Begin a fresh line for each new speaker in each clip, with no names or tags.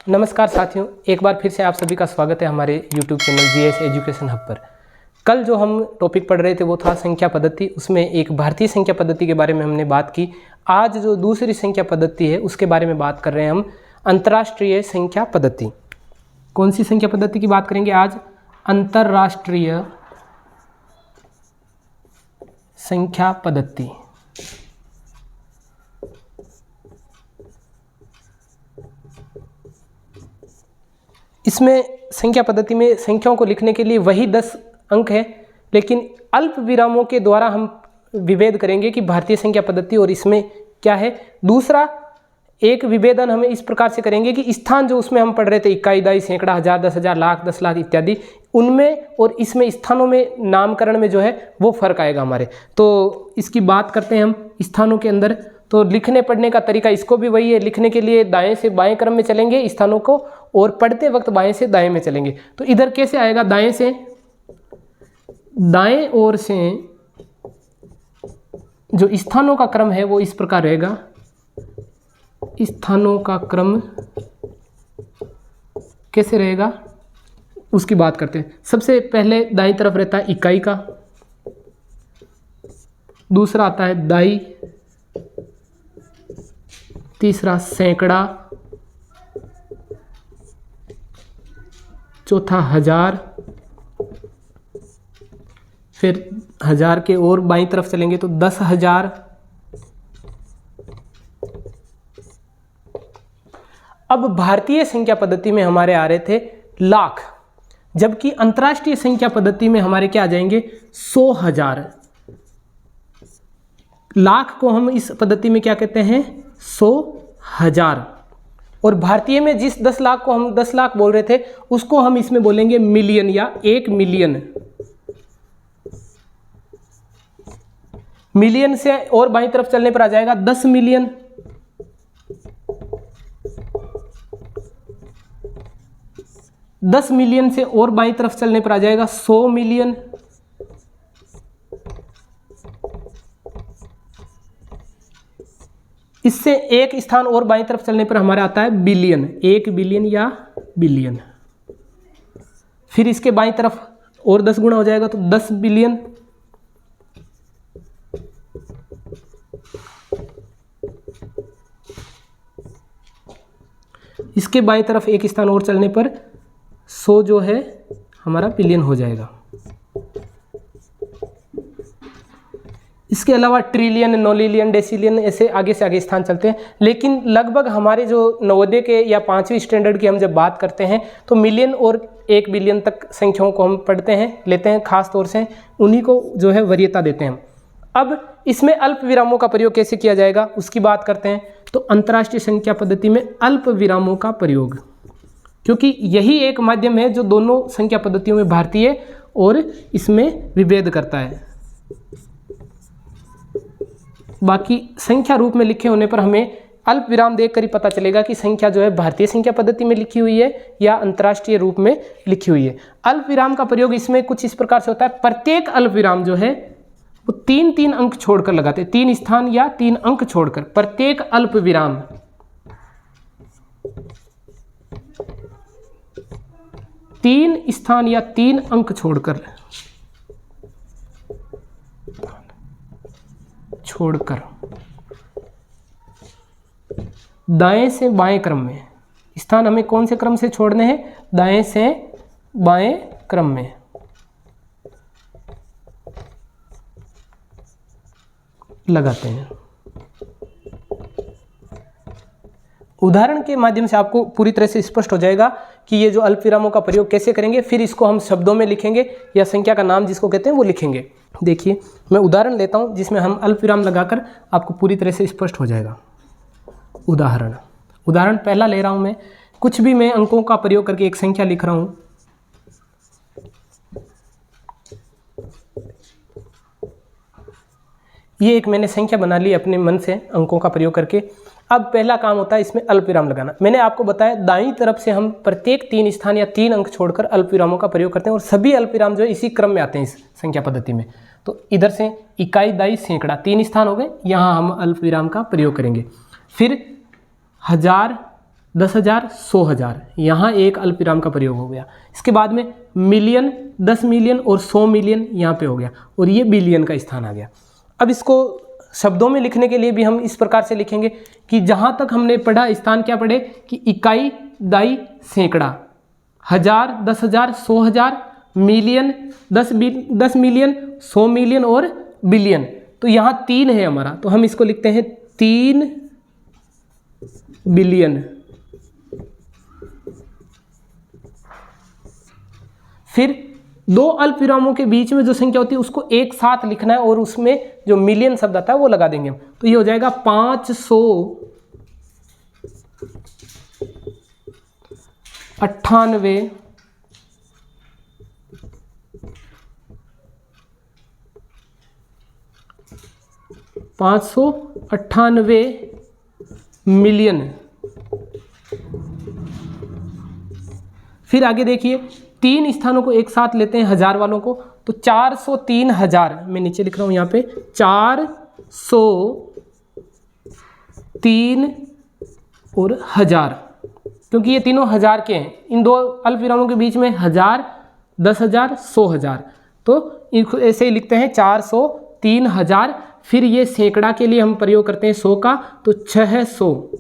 नमस्कार साथियों, एक बार फिर से आप सभी का स्वागत है हमारे YouTube channel GS education hub पर। कल जो हम टॉपिक पढ़ रहे थे वो था संख्या पद्धति। उसमें एक भारतीय संख्या पद्धति के बारे में हमने बात की। आज जो दूसरी संख्या पद्धति है उसके बारे में बात कर रहे हैं हम, अंतर्राष्ट्रीय संख्या पद्धति। कौन सी संख्या पद्धति की बात करेंगे आज? अंतर्राष्ट्रीय संख्या पद्धति। इसमें संख्या पद्धति में संख्याओं को लिखने के लिए वही 10 अंक है, लेकिन अल्प विरामों के द्वारा हम विभेद करेंगे कि भारतीय संख्या पद्धति और इसमें क्या है। दूसरा एक विभेदन हम इस प्रकार से करेंगे कि स्थान जो उसमें हम पढ़ रहे थे, इकाई, दाई, सैकड़ा, हजार, 10,000, लाख, 10 लाख इत्यादि, उनमें और इसमें स्थानों में नामकरण में जो है वो फर्क आएगा हमारे। तो इसकी बात करते हैं हम स्थानों के अंदर। तो लिखने पढ़ने का तरीका इसको भी वही है। लिखने के लिए दाएं से बाएं क्रम में चलेंगे स्थानों को, और पढ़ते वक्त बाएं से दाएं में चलेंगे। तो इधर कैसे आएगा? दाएं से, दाएं ओर से जो स्थानों का क्रम है वो इस प्रकार रहेगा। स्थानों का क्रम कैसे रहेगा उसकी बात करते हैं। सबसे पहले दाईं तरफ रहता है इकाई का, दूसरा आता है दाई, तीसरा सैकड़ा, चौथा हजार, फिर हजार के और बाईं तरफ चलेंगे तो 10,000। अब भारतीय संख्या पद्धति में हमारे आ रहे थे लाख, जबकि अंतर्राष्ट्रीय संख्या पद्धति में हमारे क्या आ जाएंगे? 100,000। लाख को हम इस पद्धति में क्या कहते हैं? 100,000। और भारतीय में जिस 10 लाख को हम 10 लाख बोल रहे थे उसको हम इसमें बोलेंगे मिलियन या 1 मिलियन। मिलियन से और बाईं तरफ चलने पर आ जाएगा 10 मिलियन। दस मिलियन से और बाईं तरफ चलने पर आ जाएगा 100 मिलियन। इससे एक स्थान और बाईं तरफ चलने पर हमारा आता है बिलियन, 1 बिलियन या बिलियन। फिर इसके बाईं तरफ और 10 गुना हो जाएगा तो 10 बिलियन। इसके बाईं तरफ एक स्थान और चलने पर 100 जो है हमारा बिलियन हो जाएगा। इसके अलावा ट्रिलियन, नोलिलियन, डेसिलियन, ऐसे आगे से आगे स्थान चलते हैं। लेकिन लगभग हमारे जो नवोदय के या 5वीं स्टैंडर्ड की हम जब बात करते हैं तो मिलियन और 1 बिलियन तक संख्याओं को हम पढ़ते हैं, लेते हैं, खास तौर से उन्हीं को जो है वरीयता देते हैं। अब इसमें अल्प विरामों का प्रयोग कैसे किया जाएगा उसकी बात करते हैं। तो अंतर्राष्ट्रीय संख्या पद्धति में अल्प विरामों का प्रयोग, क्योंकि यही एक माध्यम है जो दोनों संख्या पद्धतियों में भारतीय और इसमें विभेद करता है। बाकी संख्या रूप में लिखे होने पर हमें अल्प विराम देखकर ही पता चलेगा कि संख्या जो है भारतीय संख्या पद्धति में लिखी हुई है या अंतर्राष्ट्रीय रूप में लिखी हुई है। अल्प विराम का प्रयोग इसमें कुछ इस प्रकार से होता है। प्रत्येक अल्प विराम जो है वो 3-3 अंक छोड़कर लगाते हैं, 3 स्थान या 3 अंक छोड़कर। प्रत्येक अल्प विराम 3 स्थान या 3 अंक छोड़कर दाएं से बाएं क्रम में। स्थान हमें कौन से क्रम से छोड़ने हैं? दाएं से बाएं क्रम में लगाते हैं। उदाहरण के माध्यम से आपको पूरी तरह से स्पष्ट हो जाएगा कि ये जो अल्प विरामों का प्रयोग कैसे करेंगे। फिर इसको हम शब्दों में लिखेंगे या संख्या का नाम जिसको कहते हैं वो लिखेंगे। देखिए, मैं उदाहरण लेता हूं जिसमें हम अल्प विराम लगाकर आपको पूरी तरह से स्पष्ट हो जाएगा। उदाहरण पहला ले रहा हूं मैं। कुछ भी मैं अंकों का प्रयोग करके एक संख्या लिख रहा हूं। ये एक मैंने संख्या बना ली अपने मन से अंकों का प्रयोग करके। अब पहला काम होता है इसमें अल्प विराम लगाना। मैंने आपको बताया दाईं तरफ से हम प्रत्येक 3 स्थान या 3 अंक छोड़कर अल्प विरामों का प्रयोग करते हैं, और सभी अल्प विराम जो है इसी क्रम में आते हैं इस संख्या पद्धति में। तो इधर से इकाई, दाई, सैकड़ा 3 स्थान हो गए, यहाँ हम अल्प विराम का प्रयोग करेंगे। फिर 1000, 10,000, 100,000, यहाँ एक अल्पविराम का प्रयोग हो गया। इसके बाद में मिलियन, 10 मिलियन और 100 मिलियन यहाँ पे हो गया, और ये बिलियन का स्थान आ गया। अब इसको शब्दों में लिखने के लिए भी हम इस प्रकार से लिखेंगे कि जहाँ तक हमने पढ़ा स्थान क्या पढ़े कि इकाई, दाई, सैकड़ा, 1000, 10,000, 100,000, मिलियन, 10 मिलियन, 100 मिलियन और बिलियन। तो यहाँ 3 है हमारा, तो हम इसको लिखते हैं 3 बिलियन। फिर 2 अल्पविरामों के बीच में जो संख्या होती है उसको एक साथ लिखना है, और उसमें जो मिलियन शब्द आता है वो लगा देंगे हम। तो ये हो जाएगा 598 598 मिलियन। फिर आगे देखिए 3 स्थानों को एक साथ लेते हैं, 1000 वालों को, तो 403,000, मैं नीचे लिख रहा हूं यहाँ पे 403 और 1000, क्योंकि ये तीनों 1000 के हैं। इन 2 अल्पविरामों के बीच में 1000, 10,000, 100,000, तो इनको ऐसे ही लिखते हैं 403,000। फिर ये सैकड़ा के लिए हम प्रयोग करते हैं 100 का, तो 600।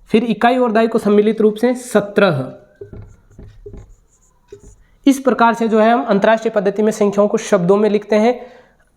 फिर इकाई और दाई को सम्मिलित रूप से 17। इस प्रकार से जो है हम अंतर्राष्ट्रीय पद्धति में संख्याओं को शब्दों में लिखते हैं।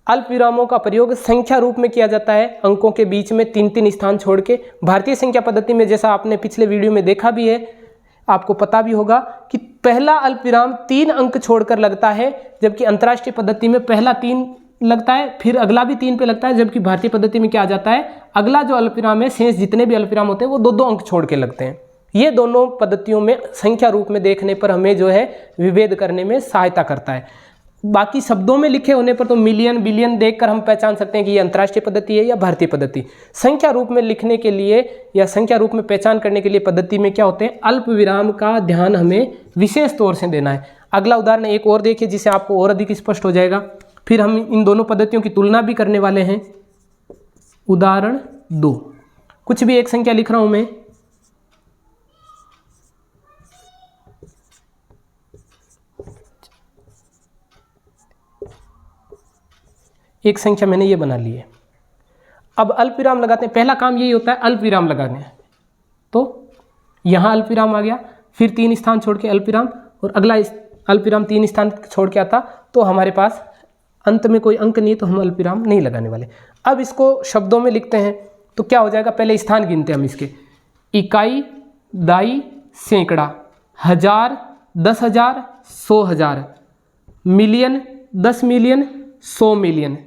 अल्पविरामों का प्रयोग संख्या रूप में किया जाता है, अंकों के बीच में 3-3 स्थान छोड़ के। भारतीय संख्या पद्धति में, जैसा आपने पिछले वीडियो में देखा भी है, आपको पता भी होगा कि पहला अल्पविराम 3 अंक छोड़कर लगता है, जबकि अंतर्राष्ट्रीय पद्धति में पहला 3 लगता है, फिर अगला भी 3 पे लगता है, जबकि भारतीय पद्धति में क्या आ जाता है, अगला जो अल्पविराम है, शेष जितने भी अल्पविराम होते हैं वो 2-2 अंक छोड़ के लगते हैं। ये दोनों पद्धतियों में संख्या रूप में देखने पर हमें जो है विभेद करने में सहायता करता है। बाकी शब्दों में लिखे होने पर तो मिलियन, बिलियन देखकर हम पहचान सकते हैं कि ये अंतर्राष्ट्रीय पद्धति है या भारतीय पद्धति। संख्या रूप में लिखने के लिए या संख्या रूप में पहचान करने के लिए पद्धति में क्या होते हैं, अल्प विराम का ध्यान हमें विशेष तौर से देना है। अगला उदाहरण एक और देखिए जिससे आपको और अधिक स्पष्ट हो जाएगा। फिर हम इन दोनों पद्धतियों की तुलना भी करने वाले हैं। उदाहरण 2, कुछ भी एक संख्या लिख रहा हूं मैं, एक संख्या मैंने ये बना ली है। अब अल्पविराम लगाते हैं, पहला काम यही होता है अल्पविराम लगाने। तो यहाँ अल्पविराम आ गया, फिर 3 स्थान छोड़ के अल्पविराम, और अगला अल्पविराम 3 स्थान छोड़ के आता, तो हमारे पास अंत में कोई अंक नहीं, तो हम अल्पविराम नहीं लगाने वाले। अब इसको शब्दों में लिखते हैं तो क्या हो जाएगा, पहले स्थान गिनते हैं हम इसके। इकाई, दाई, सैकड़ा, 1000, 10,000, 100,000, मिलियन, 10 मिलियन, 100 मिलियन।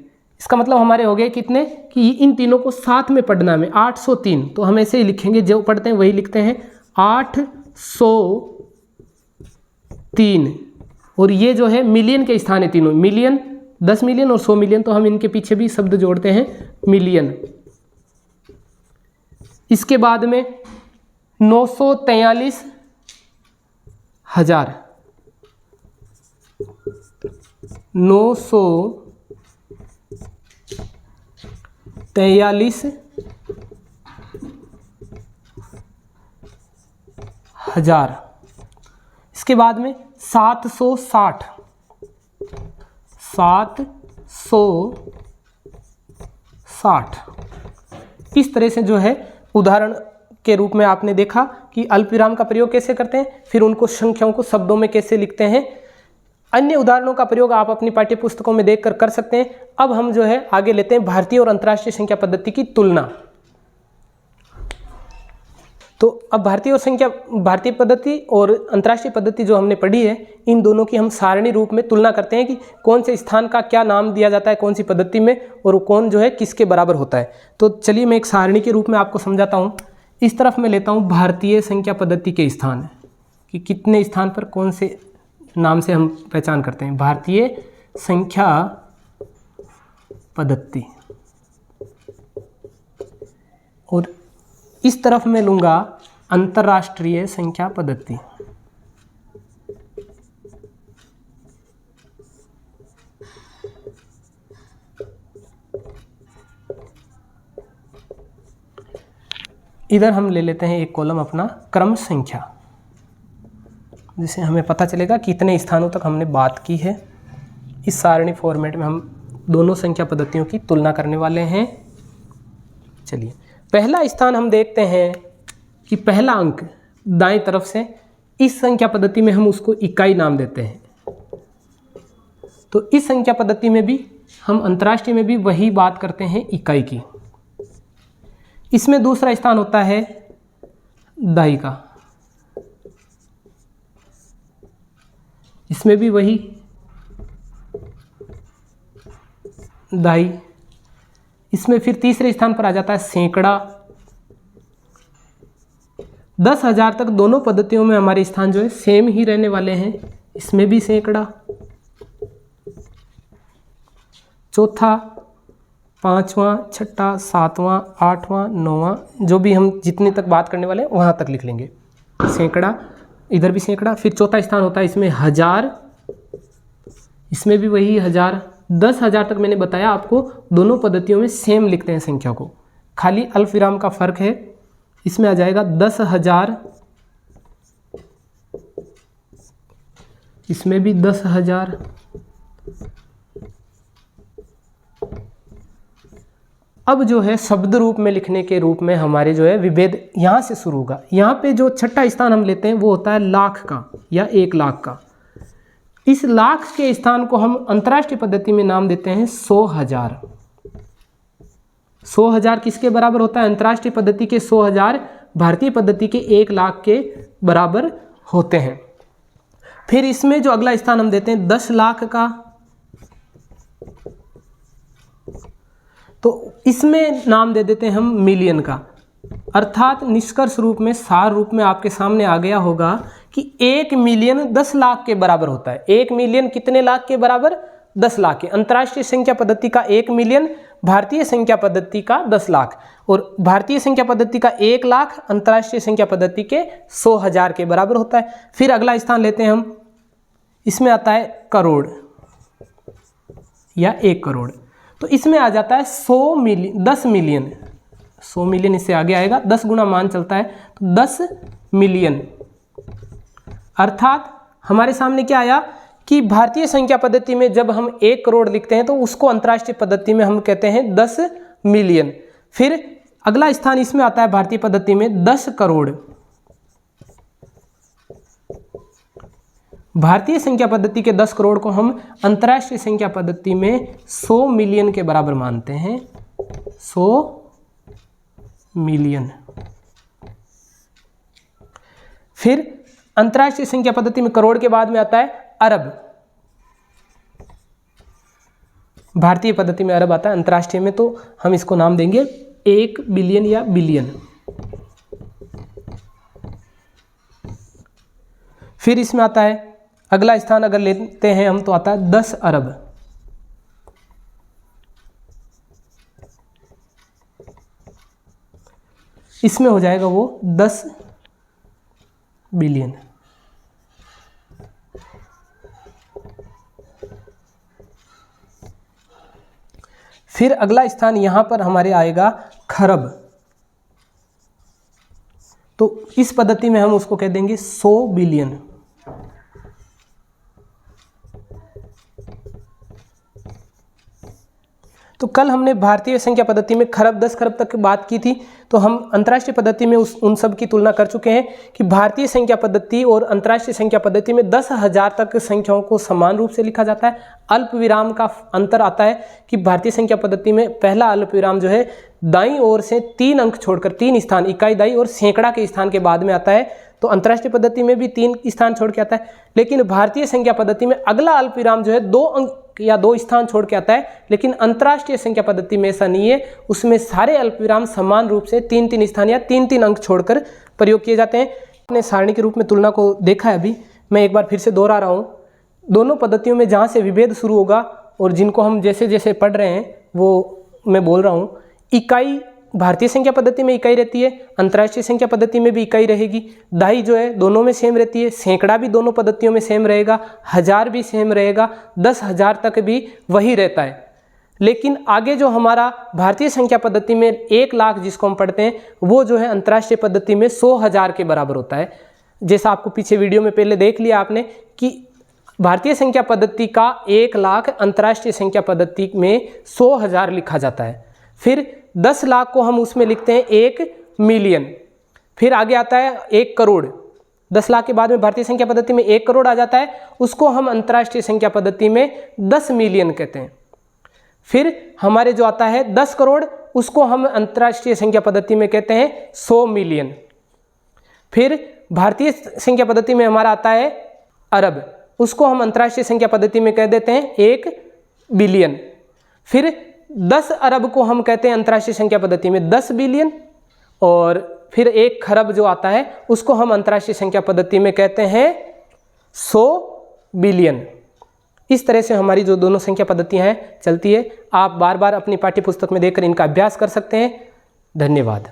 इसका मतलब हमारे हो गए कितने कि इन तीनों को साथ में पढ़ना में 803, तो हम ऐसे ही लिखेंगे, जो पढ़ते हैं वही लिखते हैं 803। और ये जो है मिलियन के स्थान है तीनों, मिलियन, 10 मिलियन और 100 मिलियन, तो हम इनके पीछे भी शब्द जोड़ते हैं मिलियन। इसके बाद में 943,000, 943,000। इसके बाद में 760, 760। इस तरह से जो है उदाहरण के रूप में आपने देखा कि अल्पविराम का प्रयोग कैसे करते हैं, फिर उनको संख्याओं को शब्दों में कैसे लिखते हैं। अन्य उदाहरणों का प्रयोग आप अपनी पाठ्य पुस्तकों में देखकर कर सकते हैं। अब हम जो है आगे लेते हैं भारतीय और अंतर्राष्ट्रीय संख्या पद्धति की तुलना। तो अब भारतीय पद्धति और अंतर्राष्ट्रीय पद्धति जो हमने पढ़ी है, इन दोनों की हम सारणी रूप में तुलना करते हैं कि कौन से स्थान का क्या नाम दिया जाता है कौन सी पद्धति में, और कौन जो है किसके बराबर होता है। तो चलिए मैं एक सारणी के रूप में आपको समझाता हूँ। इस तरफ मैं लेता हूँ भारतीय संख्या पद्धति के स्थान, कि कितने स्थान पर कौन से नाम से हम पहचान करते हैं, भारतीय संख्या पद्धति। और इस तरफ मैं लूँगा अंतर्राष्ट्रीय संख्या पद्धति। इधर हम ले लेते हैं एक कॉलम अपना क्रम संख्या, जिससे हमें पता चलेगा कितने स्थानों तक हमने बात की है। इस सारणी फॉर्मेट में हम दोनों संख्या पद्धतियों की तुलना करने वाले हैं। चलिए, पहला स्थान हम देखते हैं कि पहला अंक दाएं तरफ से, इस संख्या पद्धति में हम उसको इकाई नाम देते हैं। तो इस संख्या पद्धति में भी हम अंतर्राष्ट्रीय में भी वही बात करते हैं, इकाई की। इसमें दूसरा स्थान होता है दाई का, इसमें भी वही दाई। इसमें फिर तीसरे स्थान पर आ जाता है सैकड़ा। 10,000 तक दोनों पद्धतियों में हमारे स्थान जो है सेम ही रहने वाले हैं। इसमें भी सैकड़ा, चौथा, पांचवा, छठा, सातवां, आठवां, नौवां, जो भी हम जितने तक बात करने वाले हैं वहां तक लिख लेंगे। सैकड़ा, इधर भी सैकड़ा। फिर चौथा स्थान होता है इसमें हजार, इसमें भी वही हजार। 10,000 तक मैंने बताया आपको, दोनों पद्धतियों में सेम लिखते हैं संख्या को, खाली अल्प विराम का फर्क है। इसमें आ जाएगा 10,000, इसमें भी 10,000। अब जो है शब्द रूप में लिखने के रूप में हमारे जो है विभेद यहाँ से शुरू होगा। यहाँ पे जो छठा स्थान हम लेते हैं वो होता है लाख का या 1 लाख का। इस लाख के स्थान को हम अंतर्राष्ट्रीय पद्धति में नाम देते हैं 100,000। 100,000 किसके बराबर होता है? अंतर्राष्ट्रीय पद्धति के 100,000 भारतीय पद्धति के 1 लाख के बराबर होते हैं। फिर इसमें जो अगला स्थान हम देते हैं 10 लाख का, तो इसमें नाम दे देते हैं हम मिलियन का। अर्थात निष्कर्ष रूप में, सार रूप में आपके सामने आ गया होगा कि 1 मिलियन 10 लाख के बराबर होता है। 1 मिलियन कितने लाख के बराबर? 10 लाख के। अंतर्राष्ट्रीय संख्या पद्धति का 1 मिलियन, भारतीय संख्या पद्धति का 10 लाख, और भारतीय संख्या पद्धति का 1 लाख अंतर्राष्ट्रीय संख्या पद्धति के 100,000 के बराबर होता है। फिर अगला स्थान लेते हैं हम, इसमें आता है करोड़ या 1 करोड़। तो इसमें आ जाता है 100 मिलियन, 10 मिलियन। 100 मिलियन इससे आगे आएगा, 10 गुना मान चलता है, तो 10 मिलियन। अर्थात हमारे सामने क्या आया कि भारतीय संख्या पद्धति में जब हम 1 करोड़ लिखते हैं तो उसको अंतर्राष्ट्रीय पद्धति में हम कहते हैं 10 मिलियन। फिर अगला स्थान इसमें आता है भारतीय पद्धति में 10 करोड़। भारतीय संख्या पद्धति के 10 करोड़ को हम अंतर्राष्ट्रीय संख्या पद्धति में 100 मिलियन के बराबर मानते हैं। 100 मिलियन। फिर अंतर्राष्ट्रीय संख्या पद्धति में करोड़ के बाद में आता है अरब। भारतीय पद्धति में अरब आता है, अंतर्राष्ट्रीय में तो हम इसको नाम देंगे 1 बिलियन या बिलियन। फिर इसमें आता है अगला स्थान अगर लेते हैं हम तो आता है 10 अरब। इसमें हो जाएगा वो 10 बिलियन। फिर अगला स्थान यहां पर हमारे आएगा खरब। तो इस पद्धति में हम उसको कह देंगे 100 बिलियन। तो कल हमने भारतीय संख्या पद्धति में खरब 10 खरब तक बात की थी, तो हम अंतर्राष्ट्रीय पद्धति में उन सब की तुलना कर चुके हैं कि भारतीय संख्या पद्धति और अंतर्राष्ट्रीय संख्या पद्धति में 10,000 तक संख्याओं को समान रूप से लिखा जाता है। अल्प विराम का अंतर आता है कि भारतीय संख्या पद्धति में पहला अल्प विराम जो है दाईं ओर से 3 अंक छोड़कर 3 स्थान, इकाई, दाई और सैकड़ा के स्थान के बाद में आता है। तो अंतर्राष्ट्रीय पद्धति में भी 3 स्थान छोड़ के आता है, लेकिन भारतीय संख्या पद्धति में अगला अल्प विराम जो है 2 अंक या 2 स्थान छोड़ के आता है। लेकिन अंतर्राष्ट्रीय संख्या पद्धति में ऐसा नहीं है, उसमें सारे अल्प विराम समान रूप से 3-3 स्थान या 3-3 अंक छोड़कर प्रयोग किए जाते हैं। अपने सारणी के रूप में तुलना को देखा है अभी, मैं एक बार फिर से दोहरा रहा हूँ। दोनों पद्धतियों में जहाँ से विभेद शुरू होगा और जिनको हम जैसे जैसे पढ़ रहे हैं वो मैं बोल रहा हूँ। इकाई भारतीय संख्या पद्धति में इकाई रहती है, अंतर्राष्ट्रीय संख्या पद्धति में भी इकाई रहेगी। दाई जो है दोनों में सेम रहती है, सैकड़ा भी दोनों पद्धतियों में सेम रहेगा, हजार भी सेम रहेगा, 10,000 तक भी वही रहता है। लेकिन आगे जो हमारा भारतीय संख्या पद्धति में 1 लाख जिसको हम पढ़ते हैं वो जो है अंतर्राष्ट्रीय पद्धति में 100,000 के बराबर होता है। जैसा आपको पीछे वीडियो में पहले देख लिया आपने कि भारतीय संख्या पद्धति का 1 लाख अंतर्राष्ट्रीय संख्या पद्धति में 100,000 लिखा जाता है। फिर 10 लाख को हम उसमें लिखते हैं 1 मिलियन। फिर आगे आता है 1 करोड़। 10 लाख के बाद में भारतीय संख्या पद्धति में 1 करोड़ आ जाता है, उसको हम अंतर्राष्ट्रीय संख्या पद्धति में 10 मिलियन कहते हैं। फिर हमारे जो आता है 10 करोड़, उसको हम अंतर्राष्ट्रीय संख्या पद्धति में कहते हैं 100 मिलियन। फिर भारतीय संख्या पद्धति में हमारा आता है अरब, उसको हम अंतर्राष्ट्रीय संख्या पद्धति में कह देते हैं 1 बिलियन। फिर 10 अरब को हम कहते हैं अंतर्राष्ट्रीय संख्या पद्धति में 10 बिलियन। और फिर 1 खरब जो आता है उसको हम अंतर्राष्ट्रीय संख्या पद्धति में कहते हैं 100 बिलियन। इस तरह से हमारी जो दोनों संख्या पद्धतियाँ हैं चलती है। आप बार बार अपनी पाठ्य पुस्तक में देखकर इनका अभ्यास कर सकते हैं। धन्यवाद।